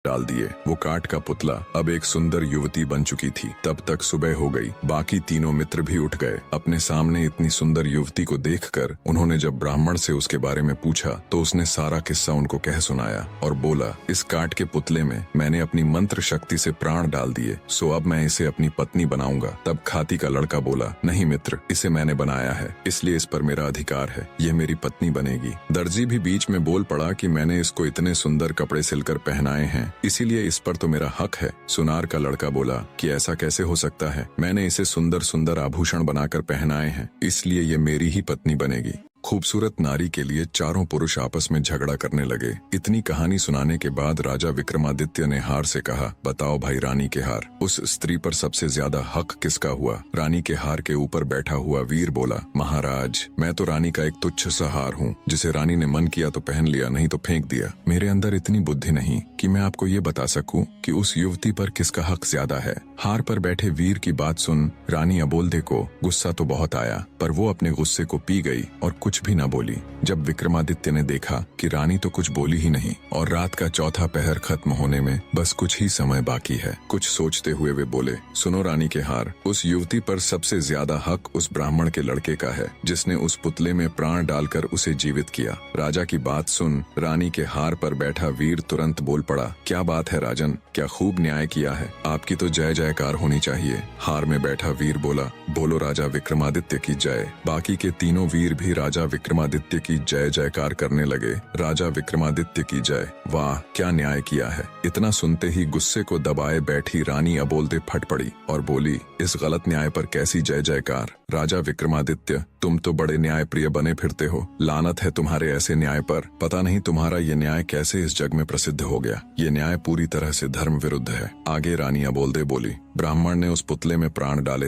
डाल दिए। वो काठ का पुतला अब एक सुंदर युवती बन चुकी थी। तब तक सुबह हो गई। बाकी तीनों मित्र भी उठ गए। अपने सामने इतनी सुंदर युवती को देखकर उन्होंने जब ब्राह्मण से उसके बारे में पूछा तो उसने सारा किस्सा उनको कह सुनाया और बोला, इस काठ के पुतले में मैंने अपनी मंत्र शक्ति से प्राण डाल दिए, सो अब मैं इसे अपनी पत्नी बनाऊंगा। तब खाती का लड़का बोला, नहीं मित्र, इसे मैंने बनाया है, इसलिए इस पर मेरा अधिकार है, यह मेरी पत्नी बनेगी। दर्जी भी बीच में बोल पड़ा कि मैंने इसको इतने सुंदर कपड़े सिलकर पहनाए हैं, इसीलिए इस पर तो मेरा हक है। सुनार का लड़का बोला कि ऐसा कैसे हो सकता है, मैंने इसे सुंदर सुंदर आभूषण बनाकर पहनाए हैं, इसलिए ये मेरी ही पत्नी बनेगी। खूबसूरत नारी के लिए चारों पुरुष आपस में झगड़ा करने लगे। इतनी कहानी सुनाने के बाद राजा विक्रमादित्य ने हार से कहा, बताओ भाई रानी के हार, उस स्त्री पर सबसे ज्यादा हक किसका हुआ? रानी के हार के ऊपर बैठा हुआ वीर बोला, महाराज, मैं तो रानी का एक तुच्छ सा हार हूँ, जिसे रानी ने मन किया तो पहन लिया, नहीं तो फेंक दिया। मेरे अंदर इतनी बुद्धि नहीं कि मैं आपको ये बता सकूं कि उस युवती पर किसका हक ज्यादा है। हार पर बैठे वीर की बात सुन रानी अबोल्दे को गुस्सा तो बहुत आया, पर वो अपने गुस्से को पी गई और कुछ भी न बोली। जब विक्रमादित्य ने देखा कि रानी तो कुछ बोली ही नहीं और रात का चौथा पहर खत्म होने में बस कुछ ही समय बाकी है, कुछ सोचते हुए वे बोले, सुनो रानी के हार, उस युवती पर सबसे ज्यादा हक उस ब्राह्मण के लड़के का है, जिसने उस पुतले में प्राण डालकर उसे जीवित किया। राजा की बात सुन रानी के हार पर बैठा वीर तुरंत बोल पड़ा, क्या बात है राजन, क्या खूब न्याय किया है, आपकी तो जय जयकार होनी चाहिए। हार में बैठा वीर बोला, बोलो राजा विक्रमादित्य की जय। बाकी के तीनों वीर भी राजा विक्रमादित्य की जय जयकार करने लगे। राजा विक्रमादित्य की जय, वाह क्या न्याय किया है। इतना सुनते ही गुस्से को दबाए बैठी रानी अबोल्दे फट पड़ी और बोली, इस गलत न्याय पर कैसी जय जयकार? राजा विक्रमादित्य, तुम तो बड़े न्याय प्रिय बने फिरते हो, लानत है तुम्हारे ऐसे न्याय पर। पता नहीं तुम्हारा ये न्याय कैसे इस जग में प्रसिद्ध हो गया, ये न्याय पूरी तरह से धर्म विरुद्ध है। आगे रानी अबोल्दे बोली, ब्राह्मण ने उस पुतले में प्राण डाले थे,